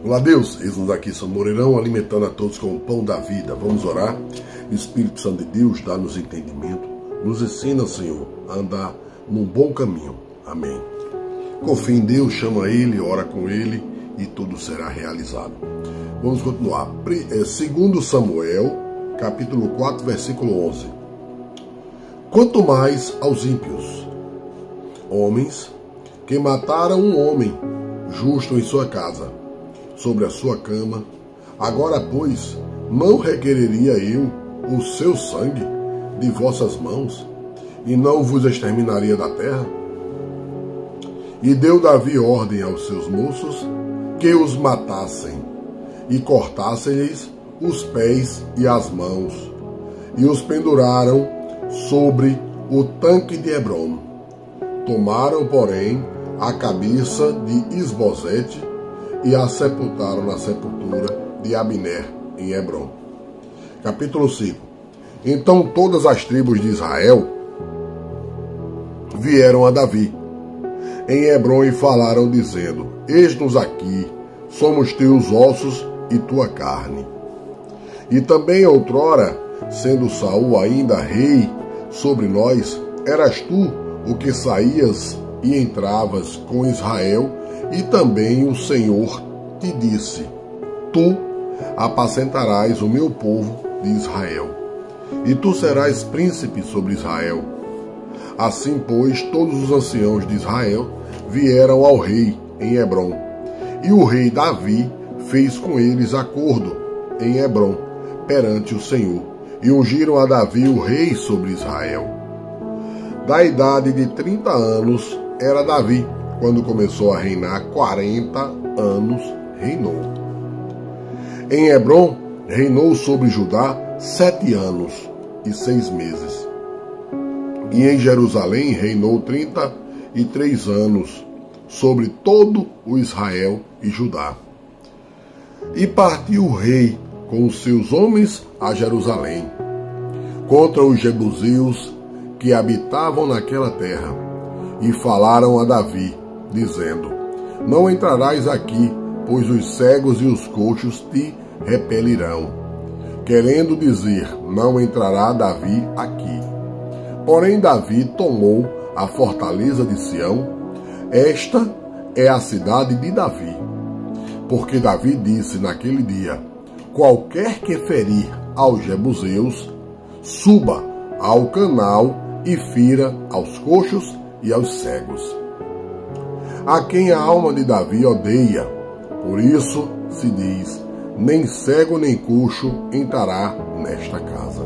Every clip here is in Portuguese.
Olá Deus, eis-nos aqui, São Moreirão, alimentando a todos com o pão da vida. Vamos orar. Espírito Santo de Deus, dá-nos entendimento, nos ensina, Senhor, a andar num bom caminho. Amém. Confia em Deus, chama Ele, ora com Ele e tudo será realizado. Vamos continuar. 2 Samuel, capítulo 4, versículo 11. Quanto mais aos ímpios, homens que mataram um homem justo em sua casa, sobre a sua cama, agora, pois, não requereria eu o seu sangue de vossas mãos, e não vos exterminaria da terra? E deu Davi ordem aos seus moços que os matassem, e cortassem-lhes os pés e as mãos, e os penduraram sobre o tanque de Hebrom. Tomaram, porém, a cabeça de Isbosete e a sepultaram na sepultura de Abner, em Hebrom. Capítulo 5. Então todas as tribos de Israel vieram a Davi em Hebrom e falaram, dizendo: Eis-nos aqui, somos teus ossos e tua carne. E também outrora, sendo Saul ainda rei sobre nós, eras tu o que saías e entravas com Israel, e também o Senhor te disse: Tu apacentarás o meu povo de Israel, e tu serás príncipe sobre Israel. Assim, pois, todos os anciãos de Israel vieram ao rei em Hebrom, e o rei Davi fez com eles acordo em Hebrom perante o Senhor, e ungiram a Davi o rei sobre Israel. Da idade de 30 anos era Davi, quando começou a reinar, 40 anos reinou. Em Hebrom reinou sobre Judá 7 anos e 6 meses. E em Jerusalém reinou 33 anos sobre todo o Israel e Judá. E partiu o rei com os seus homens a Jerusalém, contra os jebuseus que habitavam naquela terra, e falaram a Davi, dizendo: Não entrarás aqui, pois os cegos e os coxos te repelirão. Querendo dizer, não entrará Davi aqui. Porém Davi tomou a fortaleza de Sião. Esta é a cidade de Davi. Porque Davi disse naquele dia: Qualquer que ferir aos jebuseus, suba ao canal e fira aos coxos e aos cegos, a quem a alma de Davi odeia. Por isso se diz: nem cego nem coxo entrará nesta casa.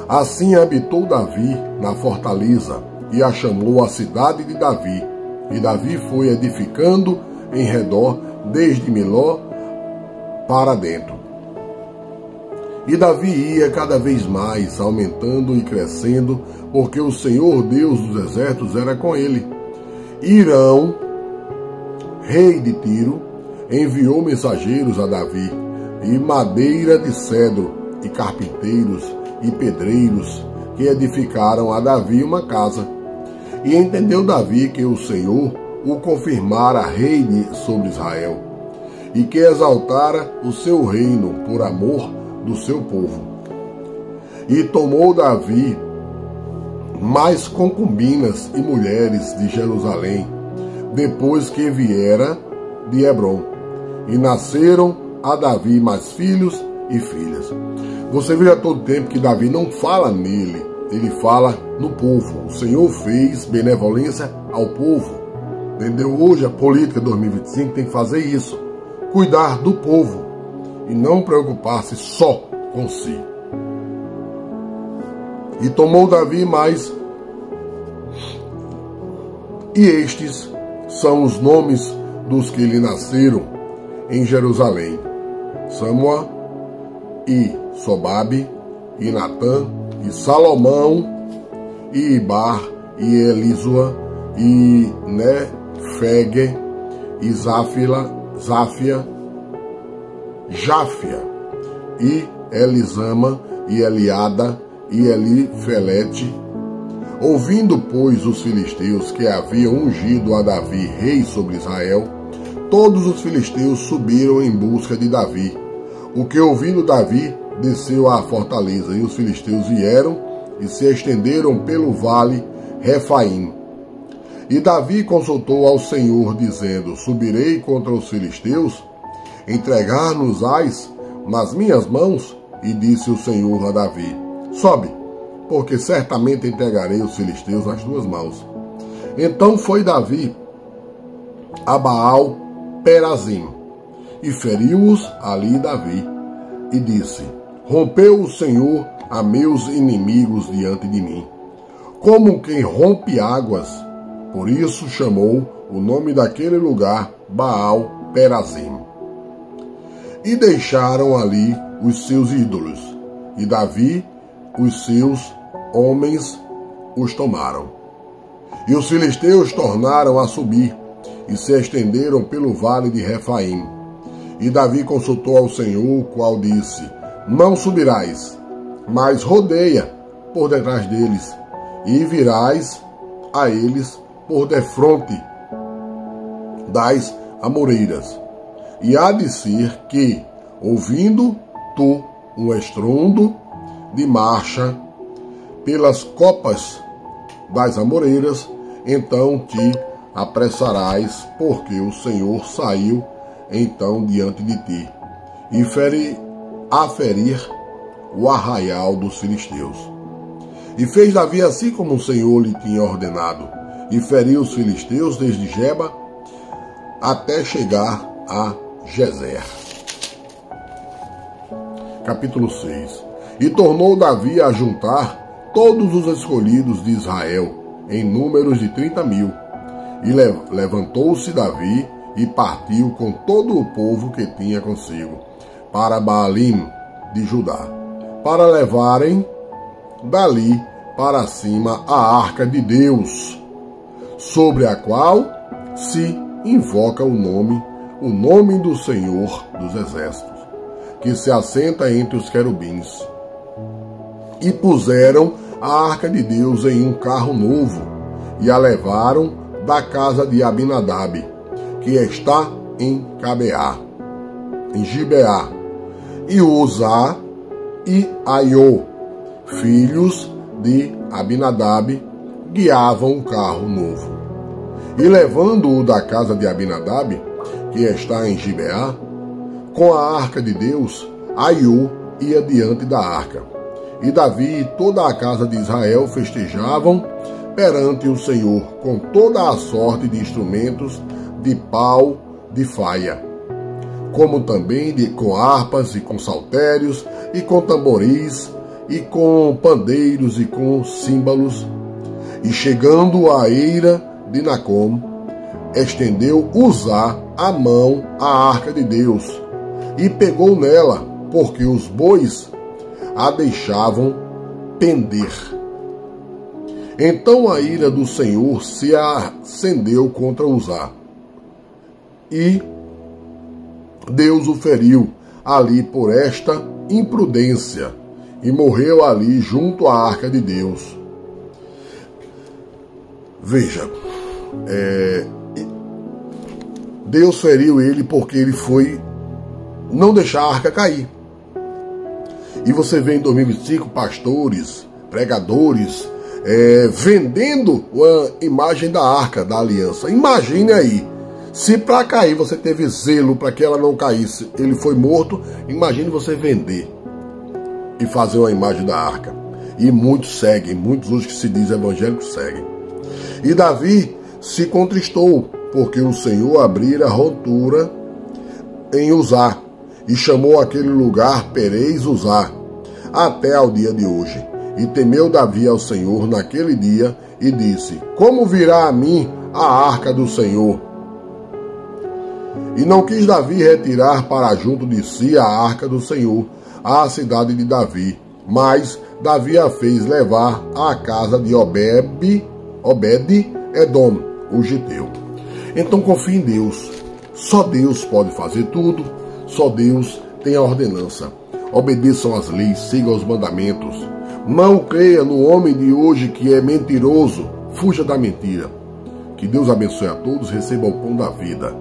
Assim habitou Davi na fortaleza, e a chamou a cidade de Davi. E Davi foi edificando em redor, desde Miló para dentro. E Davi ia cada vez mais, aumentando e crescendo, porque o Senhor Deus dos exércitos era com ele. Irão, rei de Tiro, enviou mensageiros a Davi, e madeira de cedro, e carpinteiros, e pedreiros, que edificaram a Davi uma casa. E entendeu Davi que o Senhor o confirmara rei sobre Israel, e que exaltara o seu reino por amor do seu povo. E tomou Davi mais concubinas e mulheres de Jerusalém, depois que viera de Hebrom, e nasceram a Davi mais filhos e filhas. Você vê a todo tempo que Davi não fala nele, ele fala no povo. O Senhor fez benevolência ao povo. Entendeu? Hoje a política 2025 tem que fazer isso, cuidar do povo e não preocupar-se só com si. E tomou Davi mais, e estes são os nomes dos que lhe nasceram em Jerusalém: Samua, e Sobabe, e Natã, e Salomão, e Ibar, e Elisua, e Nefege, e Záfia, Jáfia, e Elisama, e Eliada, e Elifelete. Ouvindo, pois, os filisteus que haviam ungido a Davi rei sobre Israel, todos os filisteus subiram em busca de Davi. O que ouvindo Davi, desceu à fortaleza, e os filisteus vieram e se estenderam pelo vale Refaim. E Davi consultou ao Senhor, dizendo: subirei contra os filisteus? Entregar-nos-ás nas minhas mãos? E disse o Senhor a Davi: sobe, porque certamente entregarei os filisteus nas tuas mãos. Então foi Davi a Baal Perazim, e feriu-os ali Davi, e disse: rompeu o Senhor a meus inimigos diante de mim, como quem rompe águas. Por isso chamou o nome daquele lugar Baal Perazim. E deixaram ali os seus ídolos, e Davi, os seus homens, os tomaram. E os filisteus tornaram a subir, e se estenderam pelo vale de Refaim. E Davi consultou ao Senhor, o qual disse: não subirás, mas rodeia por detrás deles, e virás a eles por defronte das amoreiras. E há de ser que, ouvindo tu um estrondo de marcha pelas copas das amoreiras, então te apressarás, porque o Senhor saiu então diante de ti, e a ferir o arraial dos filisteus. E fez Davi assim como o Senhor lhe tinha ordenado, e feriu os filisteus desde Geba até chegar a Gezer. Capítulo 6. E tornou Davi a juntar todos os escolhidos de Israel, em números de 30.000. E levantou-se Davi e partiu com todo o povo que tinha consigo, para Baalim de Judá, para levarem dali para cima a arca de Deus, sobre a qual se invoca o nome do Senhor dos Exércitos, que se assenta entre os querubins. E puseram a arca de Deus em um carro novo, e a levaram da casa de Abinadab, que está em Gibeá, e Uzá e Aiô, filhos de Abinadab, guiavam o carro novo. E levando-o da casa de Abinadab, que está em Gibeá, com a arca de Deus, Aiô ia diante da arca. E Davi e toda a casa de Israel festejavam perante o Senhor com toda a sorte de instrumentos de pau de faia, como também com harpas e com saltérios e com tamboris e com pandeiros e com símbolos. E chegando à eira de Nacom, estendeu Uzá a mão à arca de Deus e pegou nela, porque os bois a deixavam pender. Então a ira do Senhor se acendeu contra Uzá, e Deus o feriu ali por esta imprudência, e morreu ali junto à arca de Deus. Veja, Deus feriu ele porque ele foi não deixar a arca cair. E você vê em 2025 pastores, pregadores, vendendo a imagem da arca da aliança. Imagine aí, se para cair você teve zelo para que ela não caísse, ele foi morto, imagine você vender e fazer uma imagem da arca. E muitos seguem, muitos hoje que se dizem evangélicos seguem. E Davi se contristou, porque o Senhor abrira ruptura em Uzá, e chamou aquele lugar Perez Uzá, até ao dia de hoje. E temeu Davi ao Senhor naquele dia, e disse: como virá a mim a arca do Senhor? E não quis Davi retirar para junto de si a arca do Senhor, à cidade de Davi, mas Davi a fez levar à casa de Obed-Edom, o giteu. Então confie em Deus. Só Deus pode fazer tudo, só Deus tem a ordenança. Obedeçam as leis, sigam os mandamentos. Não creia no homem de hoje que é mentiroso. Fuja da mentira. Que Deus abençoe a todos, receba o pão da vida.